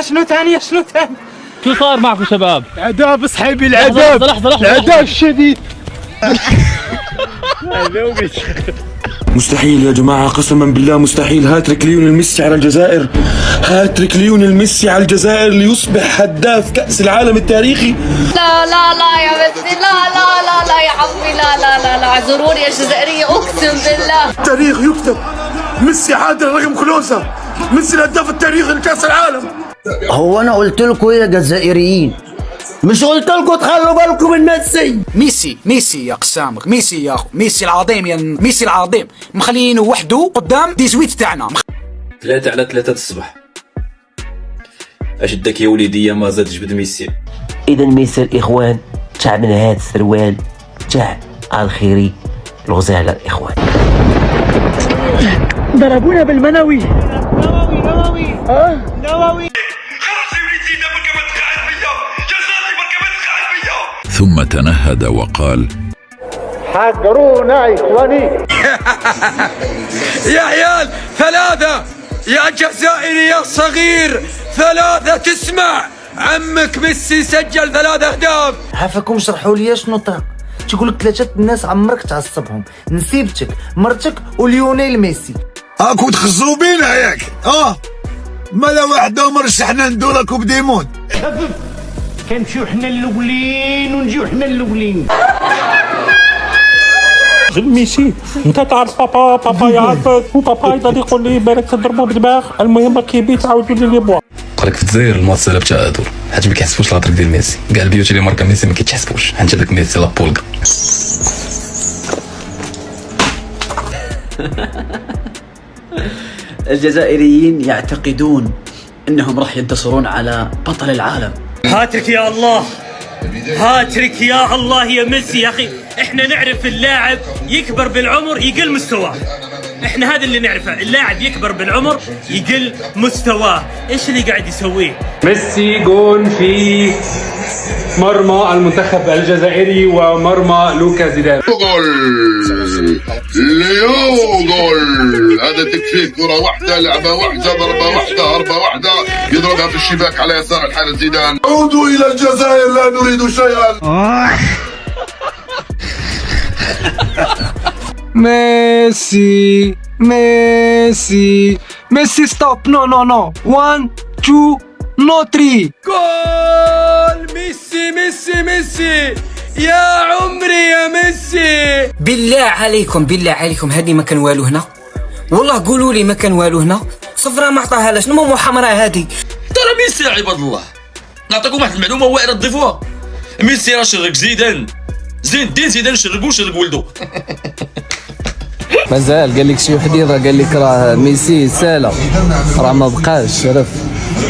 شنو ثاني؟ شو صار معكم شباب؟ العذاب صحيبي، العذاب. لحظة العذاب الشديد. مستحيل يا جماعة، قسما بالله مستحيل. هاتريك ليونيل ميسي على الجزائر، هاتريك ليونيل ميسي على الجزائر ليصبح هداف كأس العالم التاريخي. لا لا لا يا ميسي، لا لا لا لا يا عمي، لا لا لا لا، اعذروني يا جزائرية اقسم بالله. التاريخ يكتب، ميسي عادل رقم كلوزة، ميسي الهداف التاريخي لكأس العالم. هو انا قلت لكم يا جزائريين؟ مش قلت لكم تخلوا بالكم من ميسي؟ ميسي يا قسامك، ميسي يا اخو، ميسي العظيم يا ميسي العظيم، مخلينه وحده قدام دي سويت تاعنا. 3-3 الصباح. اشدك يا وليدي ما زاد جبد ميسي. اذا ميسي الاخوان تاع من هاد السروال تاع الخيري الغزاة على الاخوان. ضربونا بالمنوي. نووي ثم تنهد وقال: حقرونا يا اخواني. يا عيال 3 يا جزائري يا صغير، 3 تسمع عمك ميسي سجل 3 أهداف. عافاكم شرحوا لي شنو طاق. تقول لك 3 الناس عمرك تعصبهم، نسيبتك مرتك وليونيل ميسي. اكو تخزروا بينا ياك؟ مالا وحده مرشحنا ندوركم بديمون. كنمشيو حنا الاولين ونجيو حنا الاولين. ميسي انت تعرف بابا يعرفك، وبابا يضل يقول لي بالك تضربوا بدماغ. المهم كيبي تعاودوا لي بوا. قالك في الجزائر المواصله بتاع هادو حيت ما كيحسبوش الهضرك ديال ميسي، كاع البيوت اللي ماركه ميسي ما كيتحسبوش، حيت هذاك ميسي لا بولكا. الجزائريين يعتقدون انهم راح ينتصرون على بطل العالم. هاترك يا الله، هاترك يا الله يا ميسي. يا اخي احنا نعرف اللاعب يكبر بالعمر يقل مستواه، احنا هذا اللي نعرفه، اللاعب يكبر بالعمر يقل مستواه. ايش اللي قاعد يسويه ميسي؟ جون في مرمى المنتخب الجزائري ومرمى لوكا زيدان. جول هذا تكفيه. كرة واحدة، لعبة واحدة، ضربة واحدة، هربة واحدة، يضربها في الشباك على يسار الحارس زيدان. عودوا إلى الجزائر، لا نريد شيئا. ميسي ميسي ميسي ستوب. نو 1 2 نو 3. جول ميسي ميسي ميسي يا عمري يا ميسي. بالله عليكم هذه ما كان والو هنا، والله قولوا لي ما كان والو هنا. صفرة ما عطاها لاش، مو حمراء هذه. ترى ميسي يا عباد الله، نعطيكم واحد المعلومه واعره تضيفوها. ميسي راه شرك زيدان، زين الدين زيدان شرقو شرق ولدو. مازال قال لك شي وحدين، راه قال لك راه ميسي سالا راه ما بقاش شرف،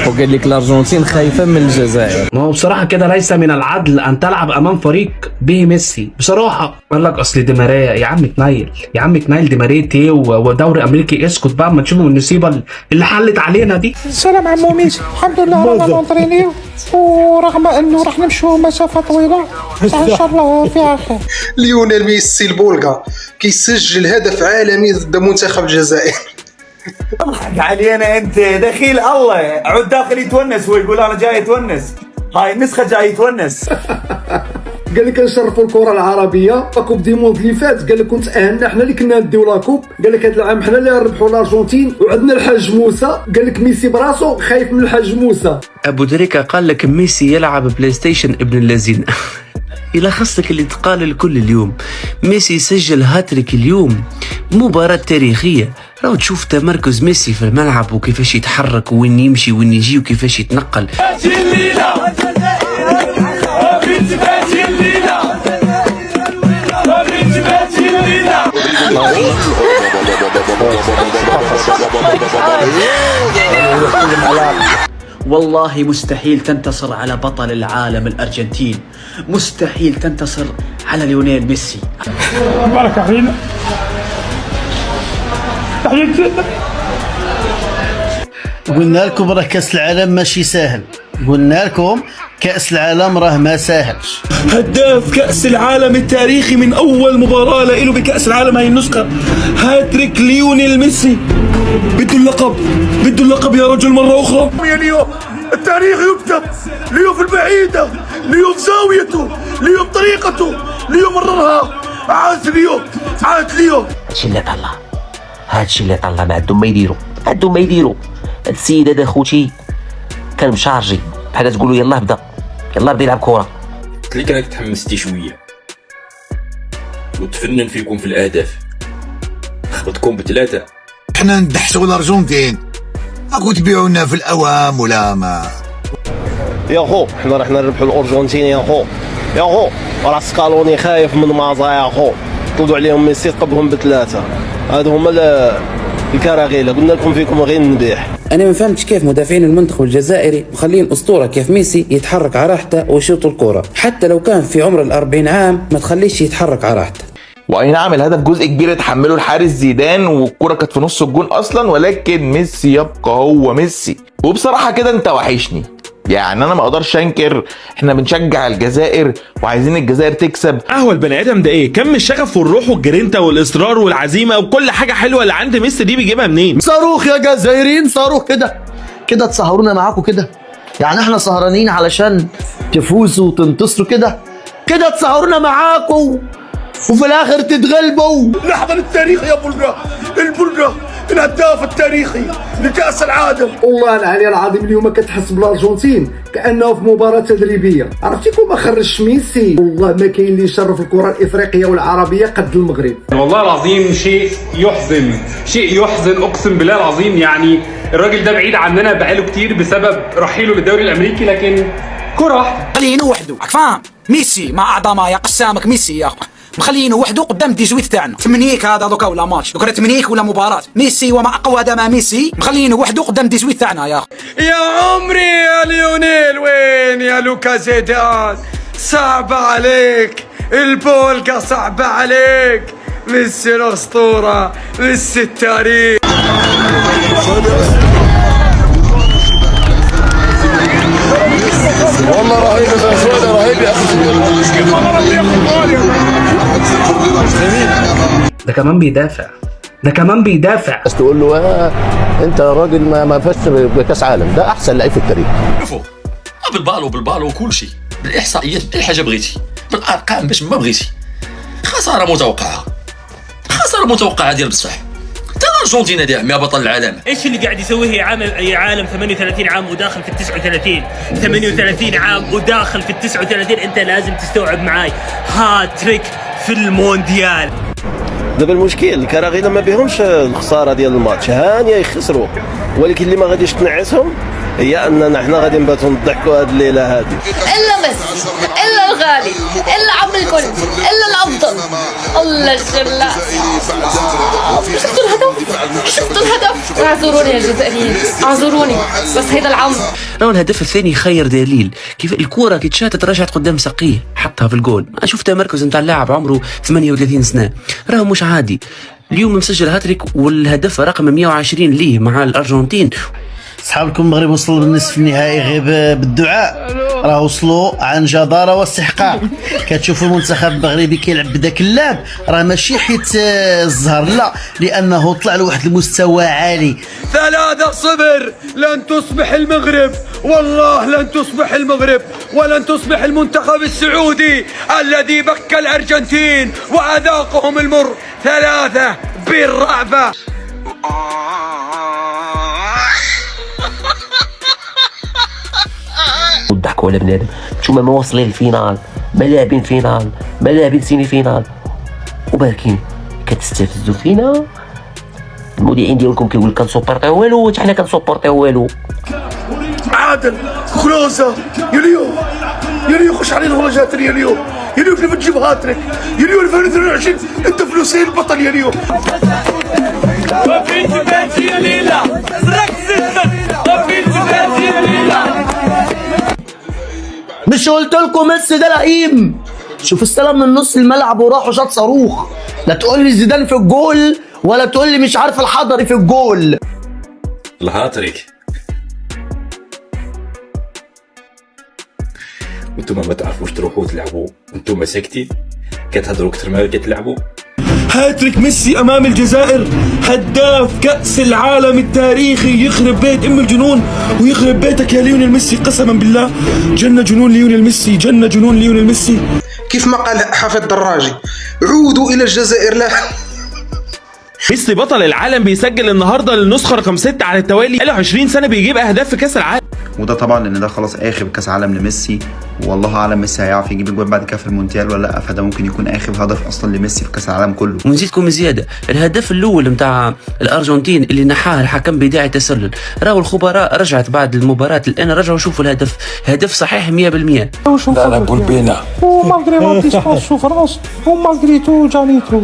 وقال لك الارجنتين خايفه من الجزائر. ما هو بصراحه كده ليس من العدل ان تلعب امام فريق به ميسي بصراحه. قال لك اصل دي ماريا. يا عم تنيل، يا عم تنيل، دي ماريا ايه ودوري امريكي؟ اسكت بقى ما تشوفوا النصيبه اللي حلت علينا دي. السلام عمو ميسي، الحمد لله رانا نونطرينيو، ورغم انه راح نمشيو مسافه طويله بصح ان شاء الله فيها خير. ليونيل ميسي البولغا كيسجل هدف عالمي ضد منتخب الجزائر. اضحك علينا انت دخيل الله، عود داخل يتونس ويقول انا جاي اتونس، هاي النسخه جاي يتونس. قال لك نشرفوا الكره العربيه. كوب دي موند اللي فات قال لك كنت اهلنا حنا اللي كنا نديو لاكوب. قال لك هذا العام حنا اللي نربحوا الارجنتين، وعندنا الحاج موسى. قال لك ميسي براسو خايف من الحاج موسى. ابو دريكه قال لك ميسي يلعب بلاي ستيشن ابن اللذين. يلخص لك اللي تقال الكل اليوم. ميسي سجل هاتريك اليوم، مباراة تاريخية. لو تشوف تمركز ميسي في الملعب وكيفاش يتحرك وين يمشي وين يجي وكيفاش يتنقل. والله مستحيل تنتصر على بطل العالم الأرجنتين، مستحيل تنتصر على ليونيل ميسي. بارك علينا، قلنا لكم راه كاس العالم ماشي ساهل. قلنا لكم كأس العالم راه ما ساهلش. هداف كأس العالم التاريخي من أول مباراة له بكأس العالم هاي النسخة، هاتريك ليونيل ميسي. بده اللقب، بده اللقب يا رجل مرة أخرى. يا ليو التاريخ يكتب، ليو في البعيدة، ليو في زاويته، ليو بطريقته، ليو مررها. عاد ليو، عاد ليو. هادشي اللي طلع، هادشي اللي طلع ما عندهم ما يديروا، عندهم ما يديروا. هاد السيد هذا خوتي كان مشارجي بحال تقولوا يلاه بدا، يلاه بدا يلعب كورة. قلت لك راك تحمستي شوية وتفنن فيكم في الأهداف، خبطكم بثلاثة. احنا ندحسوا الأرجنتين، ماكو تبيعونا في الأوام ولا ما. يا خو احنا رحنا نربحوا الأرجنتين يا خو، يا خو راه سكالوني خايف من مازا يا خو، طردوا عليهم ميسي قبهم بثلاثة. هادو هما الكراغيلة، قلنا لكم فيكم غير النبيح. انا ما فهمتش كيف مدافعين المنتخب الجزائري مخلين اسطوره كيف ميسي يتحرك على راحته ويشوط الكره، حتى لو كان في عمر 40 عام ما تخليش يتحرك على راحته. واي نعم الهدف جزء كبير اتحمله الحارس زيدان والكره كانت في نص الجون اصلا، ولكن ميسي يبقى هو ميسي. وبصراحه كده انت وحشني، يعني انا ما اقدرش انكر احنا بنشجع الجزائر وعايزين الجزائر تكسب. هو البني ادم ده ايه؟ كم الشغف والروح والجرينتا والاصرار والعزيمه وكل حاجه حلوه اللي عند ميسي دي بيجيبها منين؟ صاروخ يا جزائريين، صاروخ كده تسهرونا معاكم كده، يعني احنا سهرانين علشان تفوزوا وتنتصروا كده تسهرونا معاكم وفي الاخر تتغلبوا. لحظة للتاريخ يا بلقا، البلقا الهداف التاريخي لكأس العالم. والله العلي العظيم اليوم كتحس بالارجنتين كأنه في مباراة تدريبية. عرفتي كون ما خرجش ميسي والله ما كاين اللي يشرف الكرة الافريقية والعربية قد المغرب. والله العظيم شيء يحزن اقسم بالله العظيم. يعني الراجل ده بعيد عننا بقاله كتير بسبب رحيله للدوري الامريكي، لكن كرة واحدة خلينه وحده، فاهم؟ ميسي مع اعظمها يا قسامك ميسي يا مخلينه وحده قدام الديجويت تاعنا. تمنيك هذا دوكا ولا ماتش دوكا، تمنيك ولا مباراة ميسي وما اقوى دم ميسي مخلينه وحده قدام الديجويت تاعنا يا يا عمري يا ليونيل. وين يا لوكا زيدان؟ صعبة عليك البولكا، صعبة عليك. ميسي الاسطورة، ميسي التاريخ. والله رهيب يا زلمه، رهيب يا اخي. ده كمان بيدافع بس تقول له انت راجل ما فزت بكاس عالم، ده احسن لعيب في التاريخ. شوفوا بالبالو وكل شيء، بالاحصائيات اي حاجه بغيتي، بالارقام باش ما بغيتي. خساره متوقعه ديال بصح. الارجنتين هذه يا بطل العالم. ايش اللي قاعد يسويه يا عالم 38 عام وداخل في ال 39 38 عام وداخل في ال 39. انت لازم تستوعب معاي هاتريك في المونديال. دابا المشكل الكراغيله ما بيهمش الخساره ديال الماتش، هانيه يخسروا، ولكن اللي ما غاديش تنعسهم هي اننا حنا غادي نباتوا نضحكوا هاد الليله هادي. الا ميسي، الا الغالي، الا عم الكل، الا الافضل. الله الشلا. شفتوا الهدف؟ اعذروني يا الجزائريين، اعذروني، بس هيدا العمر. راهو الهدف الثاني خير دليل كيف الكرة كي تشاتت رجعت قدام سقيه حطها في الجول. ما شفت تمركز نتاع اللاعب عمره 38 سنة، راهو مش عادي. اليوم مسجل هاتريك والهدف رقم 120 ليه مع الأرجنتين. صحابكم المغرب وصلوا للنصف النهائي غير بالدعاء، راه وصلوا عن جدارة واستحقاق. كتشوفوا المنتخب المغربي كيلعب بداك اللعب راه ماشي حيت الزهر، لا، لانه طلع لواحد المستوى عالي. 3-0 لن تصبح المغرب، والله لن تصبح المغرب ولن تصبح المنتخب السعودي الذي بكى الارجنتين واذاقهم المر 3 بالرأفة. وضحكوا على بنادم. نتوما ما واصلين الفينال، ما لاعبين فينال، ما لاعبين سيمي فينال، وباكين كتستفزوا فينا. المذيعين ديالكم كيقول لك كنسوبورتيو والو، حتى حنا كنسوبورتيو والو. عادل كلوزا يا ليو خش علينا والله جاتني يا ليو كيف تجيب هاتريك يا ليو 2022 انت فلوسين البطل يا ليو. مش قلت لكم ميسي ده لئيم؟ شوف استلم من نص الملعب وراح وشاط صاروخ. لا تقول لي زيدان في الجول ولا تقول لي مش عارف الحضري في الجول. الهاتريك وانتم ما تعرفوش تروحوا تلعبوا وانتم ساكتين كتهضروا اكثر ما كتلعبوا. هاتريك ميسي امام الجزائر، هداف كأس العالم التاريخي، يخرب بيت ام الجنون ويخرب بيتك يا ليونيل ميسي. قسما بالله جنة جنون ليونيل ميسي، جنة جنون ليونيل ميسي. كيف ما قال حافظ دراجي، عودوا الى الجزائر. لا ميسي بطل العالم بيسجل النهارده النسخه رقم 6 على التوالي، بقاله 20 سنه بيجيب اهداف في كاس العالم. وده طبعا لان ده خلاص اخر كاس عالم لميسي، والله اعلم ميسي هيعرف يجيب اجوان بعد كده في المونديال ولا لا، فده ممكن يكون اخر هدف اصلا لميسي في كاس العالم كله. ونزيدكم زياده، الهدف الاول نتاع الارجنتين اللي نحاه الحكم بداعي تسلل، راهو الخبراء رجعت بعد المباراه الان رجعوا شوفوا الهدف، هدف صحيح 100%. لا لا قول بينا ومالغري لا ديسبونس سوفرونس ومالغري تو جانيتو.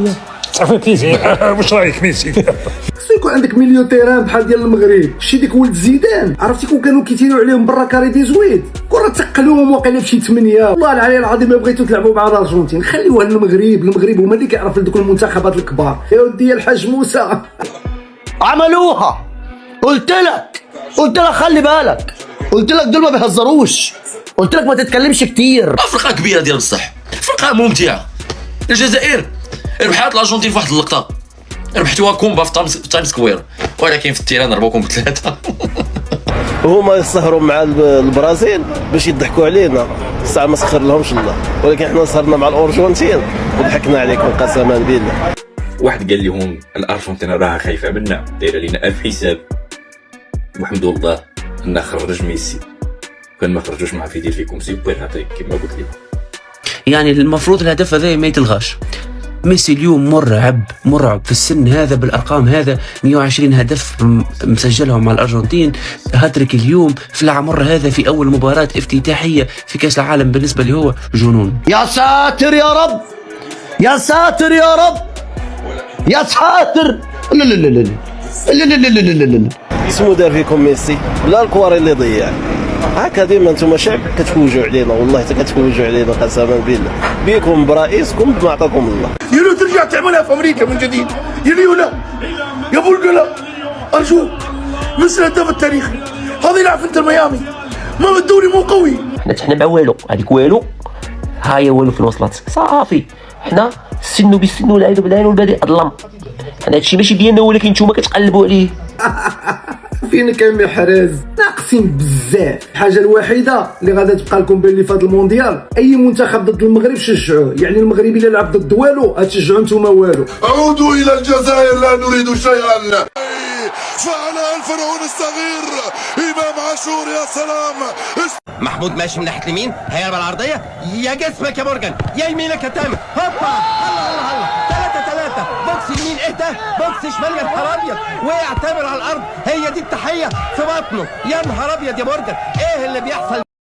واش رايك ميسي؟ خصو يكون عندك ميليو تيران بحال ديال المغرب، شي ديك ولد زيدان عرفتي كون كانوا كيتيروا عليهم برا كاري دي زويد، كره تقلوهم واقيلا بشي 8. والله العلي العظيم ما بغيتو تلعبوا مع الارجنتين، خليوها للمغرب، المغرب هما اللي كيعرفوا دوك المنتخبات الكبار. يا ودي الحاج موسى عملوها، قلت لك خلي بالك، قلت لك دول ما بيهزروش، قلت لك ما تتكلمش كتير. فرقه كبيره ديال بصح، فرقه ممتعه. الجزائر ربحات الارجنتين في واحد اللقطه، ربحتوها كومبا في تايم سكوير، ولكن في التيران ضربوكم ب3. هما يسهروا مع البرازيل باش يضحكوا علينا، الساعه ما سخر لهمش الله، ولكن احنا سهرنا مع الارجنتين وضحكنا عليكم قسما بالله. واحد قال لهم الارجنتين راها خايفه منا، دايره لنا 1000 حساب، والحمد لله ان خرج ميسي، كان ما خرجوش مع فيدير فيكم سوبر هاتريك كما قلت لكم. يعني المفروض الهدف هذا ما يتلغاش. ميسي اليوم مرعب في السن هذا بالارقام هذا، 120 هدف مسجلهم مع الارجنتين، هاتريك اليوم في العمر هذا في اول مباراه افتتاحيه في كاس العالم، بالنسبه لي هو جنون. يا ساتر يا رب، يا ساتر يا رب، يا ساتر. لا لا لا لا لا لا لا لا لا. اسمو دار فيكم ميسي بلا الكوار اللي ضيع. هكا ديما نتوما شعب كتفوجوا علينا، والله كتفوجوا علينا قسما بالله، بيكم برئيسكم بما عطاكم الله. يلو ترجع تعملها في امريكا من جديد، يلو لا يا بولقلا ارجوك، مثل الهداف التاريخي هذا يلعب في انتر ميامي، ما الدوري مو قوي. حنا تحنا مع والو، هذيك والو هاهي والو في الوصلات صافي. حنا السن بالسن والعين بالعين والبادئ اظلم، حنا هادشي ماشي ديالنا، ولكن نتوما كتقلبوا عليه. فين كان محرز ناقصين بزاف. الحاجه الوحيده اللي غادا تبقى لكم بين اللي فات المونديال، اي منتخب ضد المغرب شجعوه، يعني المغربي اللي لعب ضد والو غتشجعوا نتوما والو. عودوا الى الجزائر لا نريد شيئا. فعل الفرعون الصغير امام عاشور. يا سلام. محمود ماشي من ناحيه اليمين، هيرب العرضيه، يا جسمك يا مورجان، يا يمينك يا تامر، هوبا الله الله 3-3 بوكس يمين، اهدى بوكس شمال، يا نهار ابيض، وقع تامر على الارض، هي دي التحيه في بطنه، يا نهار ابيض يا مورجان، ايه اللي بيحصل؟